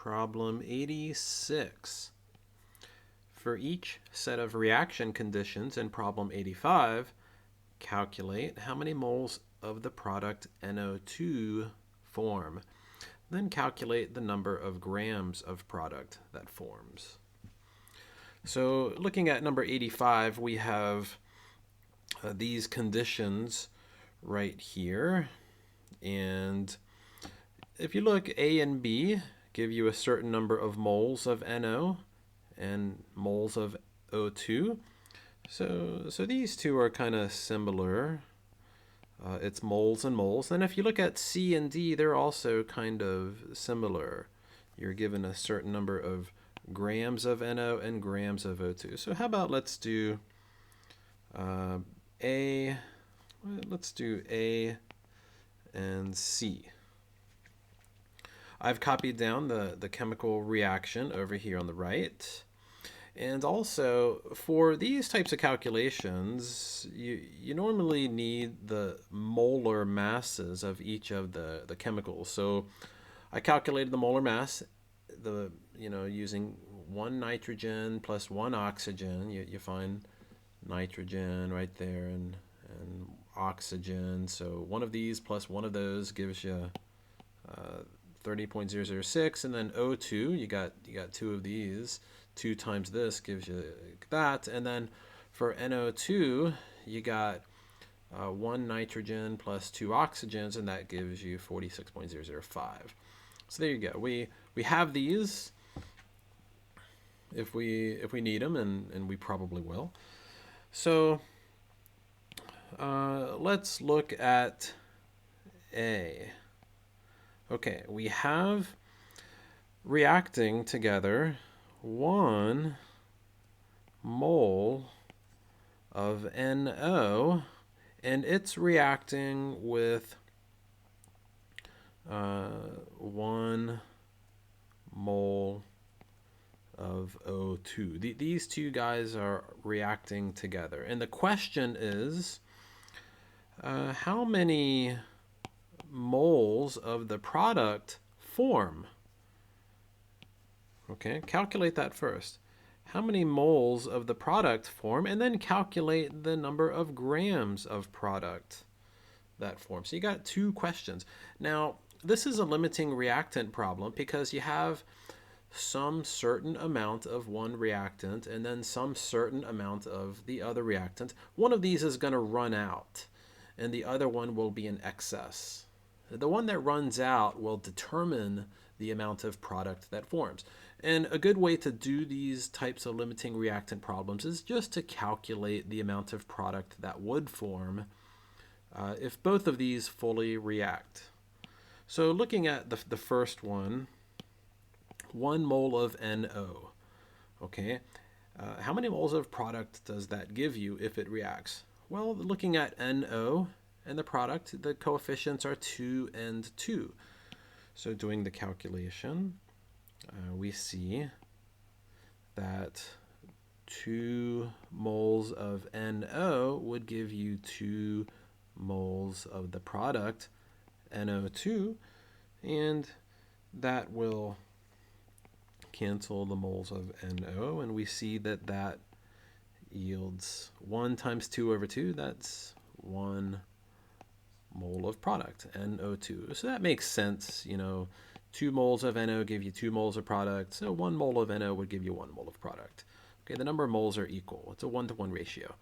Problem 86. For each set of reaction conditions in problem 85, calculate how many moles of the product NO2 form. Then calculate the number of grams of product that forms. So looking at number 85, we have these conditions right here. And if you look, A and B give you a certain number of moles of NO and moles of O2. So these two are kind of similar. It's moles and moles. And if you look at C and D, they're also kind of similar. You're given a certain number of grams of NO and grams of O2. So how about let's do A and C. I've copied down the chemical reaction over here on the right. And also, for these types of calculations, you normally need the molar masses of each of the chemicals. So I calculated the molar mass, using 1 nitrogen plus 1 oxygen. You find nitrogen right there and oxygen. So one of these plus one of those gives you 30.006, and then O2, you got two of these. 2 times this gives you that. And then for NO2, you got 1 nitrogen plus 2 oxygens, and that gives you 46.005. So there you go. We have these if we need them, and we probably will. So let's look at A. Okay, we have reacting together 1 mole of NO, and it's reacting with 1 mole of O2. These two guys are reacting together. And the question is, how many moles of the product form? Okay, calculate that first. How many moles of the product form, and then calculate the number of grams of product that forms. So you got 2 questions. Now, this is a limiting reactant problem because you have some certain amount of one reactant and then some certain amount of the other reactant. One of these is going to run out, and the other one will be in excess. The one that runs out will determine the amount of product that forms. And a good way to do these types of limiting reactant problems is just to calculate the amount of product that would form if both of these fully react. So looking at the first one, 1 mole of NO. Okay, how many moles of product does that give you if it reacts? Well, looking at NO and the product, the coefficients are 2 and 2. So doing the calculation, we see that 2 moles of NO would give you 2 moles of the product NO2, and that will cancel the moles of NO, and we see that yields 1 times 2 over 2. That's 1 mole of product, NO2. So that makes sense. 2 moles of NO give you 2 moles of product, so 1 mole of NO would give you 1 mole of product. Okay, the number of moles are equal. It's a 1-to-1 ratio.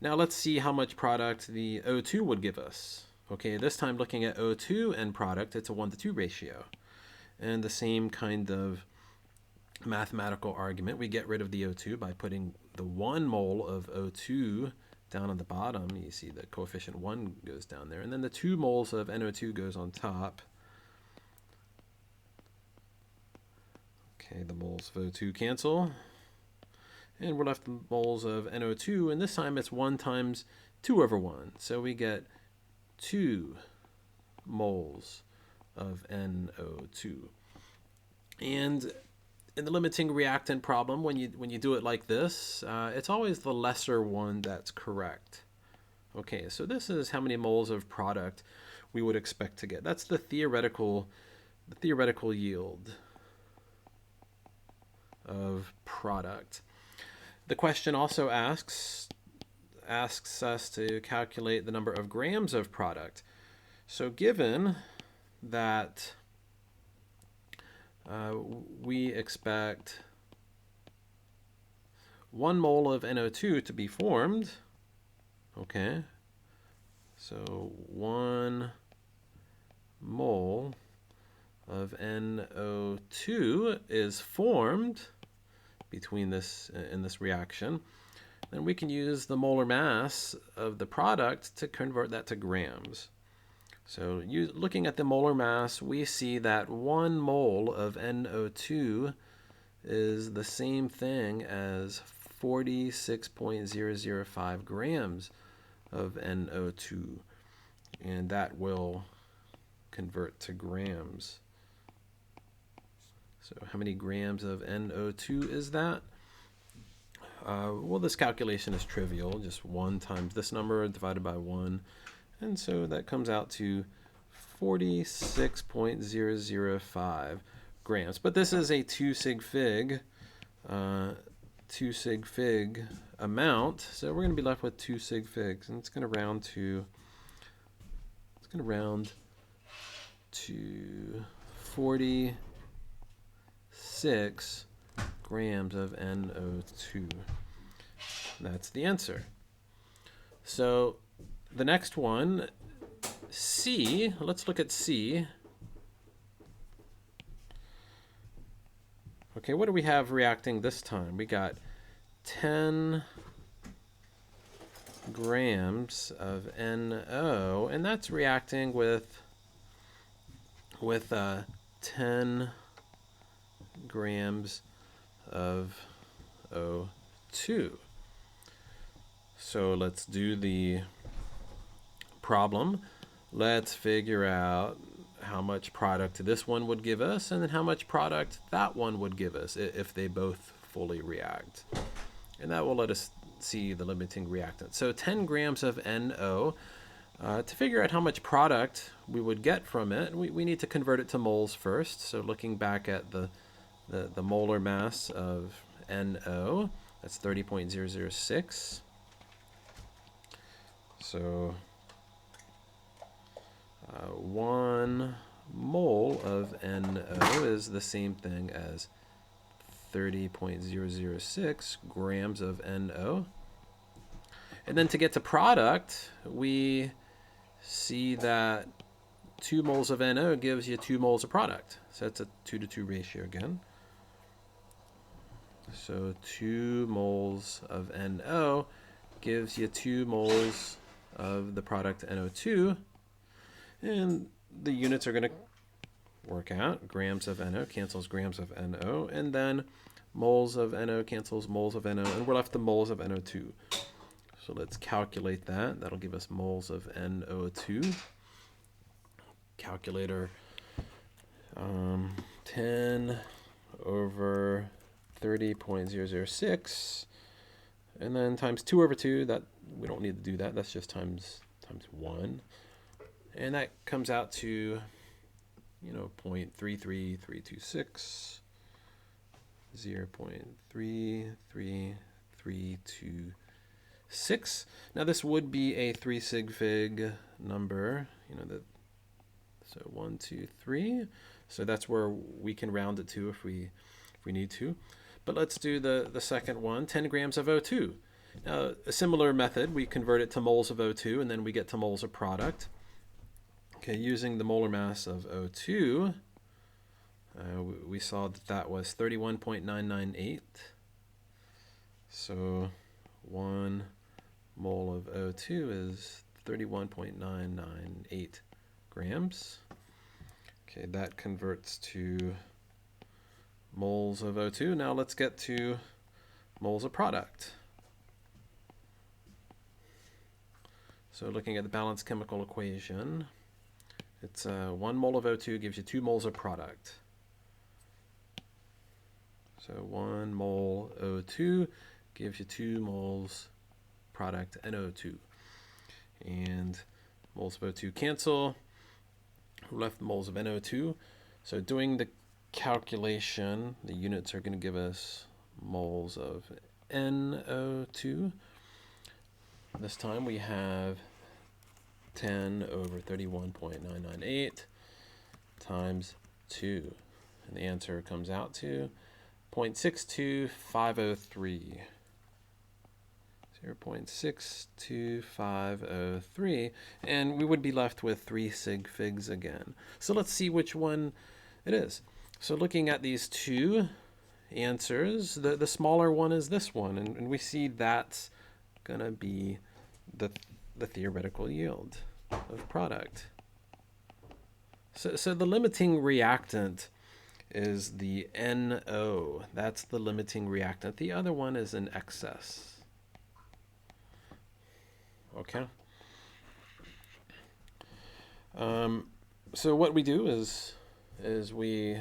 Now let's see how much product the O2 would give us. Okay, this time looking at O2 and product, it's a 1-to-2 ratio. And the same kind of mathematical argument, we get rid of the O2 by putting the 1 mole of O2 down on the bottom. You see the coefficient 1 goes down there, and then the 2 moles of NO2 goes on top. Okay, the moles of O2 cancel, and we're left with moles of NO2, and this time it's 1 times 2 over 1. So we get 2 moles of NO2. And in the limiting reactant problem, when you do it like this, it's always the lesser one that's correct. Okay, so this is how many moles of product we would expect to get. That's the theoretical yield. of product. The question also asks us to calculate the number of grams of product. So given that we expect 1 mole of NO2 to be formed, okay, so 1 mole of NO2 is formed between this in this reaction, then we can use the molar mass of the product to convert that to grams. So looking at the molar mass, we see that 1 mole of NO2 is the same thing as 46.005 grams of NO2, and that will convert to grams. So how many grams of NO2 is that? Well, this calculation is trivial, just 1 times this number divided by 1. And so that comes out to 46.005 grams. But this is a 2 sig fig amount, so we're going to be left with 2 sig figs, and it's going to round to 46 grams of NO2. That's the answer. So the next one, C, let's look at C. Okay, what do we have reacting this time? We got 10 grams of NO, and that's reacting with 10 grams of O2. So let's do the problem. Let's figure out how much product this one would give us, and then how much product that one would give us if they both fully react. And that will let us see the limiting reactant. So 10 grams of NO. To figure out how much product we would get from it, we need to convert it to moles first. So looking back at the molar mass of NO, that's 30.006. So 1 mole of NO is the same thing as 30.006 grams of NO. And then to get to product, we see that 2 moles of NO gives you 2 moles of product. So that's a 2-to-2 ratio again. So 2 moles of NO gives you 2 moles of the product NO2. And the units are going to work out. Grams of NO cancels grams of NO. And then moles of NO cancels moles of NO. And we're left to moles of NO2. So let's calculate that. That'll give us moles of NO2. Calculator, 10 over 30.006, and then times 2 over 2. That we don't need to do that. That's just times 1, and that comes out to 0.33326, 0.33326. Now this would be a 3 sig fig number, so 1, 2, 3. So that's where we can round it to if we need to. But let's do the second one, 10 grams of O2. Now, a similar method, we convert it to moles of O2, and then we get to moles of product. Okay, using the molar mass of O2, we saw that was 31.998. So 1 mole of O2 is 31.998 grams. Okay, that converts to moles of O2. Now let's get to moles of product. So looking at the balanced chemical equation, it's 1 mole of O2 gives you 2 moles of product. So 1 mole O2 gives you 2 moles product NO2. And moles of O2 cancel. We're left moles of NO2. So doing the calculation, the units are going to give us moles of NO2. This time we have 10 over 31.998 times 2. And the answer comes out to 0.62503. 0.62503. And we would be left with 3 sig figs again. So let's see which one it is. So looking at these two answers, the smaller one is this one. And we see that's going to be the theoretical yield of product. So the limiting reactant is the NO. That's the limiting reactant. The other one is an excess. Okay. So what we do is we,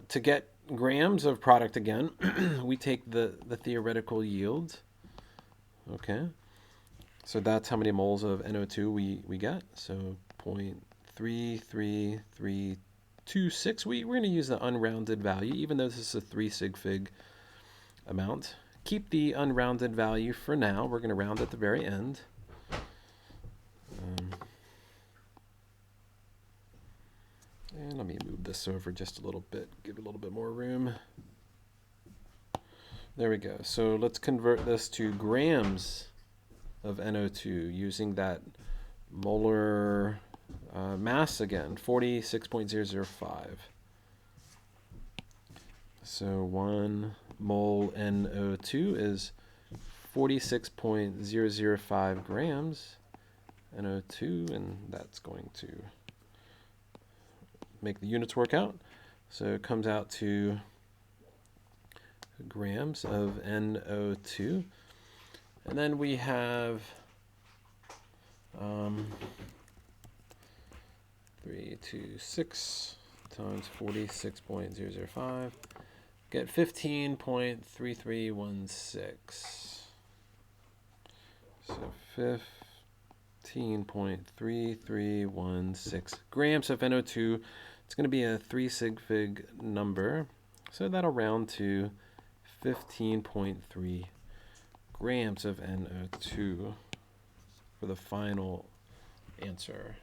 to get grams of product again, we take the theoretical yield. Okay. So that's how many moles of NO2 we get. So 0.33326. We're going to use the unrounded value, even though this is a 3 sig fig amount. Keep the unrounded value for now. We're going to round at the very end. And let me move this over just a little bit, give it a little bit more room. There we go. So let's convert this to grams of NO2 using that molar mass again, 46.005. So 1 mole NO2 is 46.005 grams NO2, and that's going to make the units work out. So it comes out to grams of NO2. And then we have 326 times 46.005. Get 15.3316. So 15.3316 grams of NO2. It's going to be a 3 sig fig number. So that'll round to 15.3 grams of NO2 for the final answer.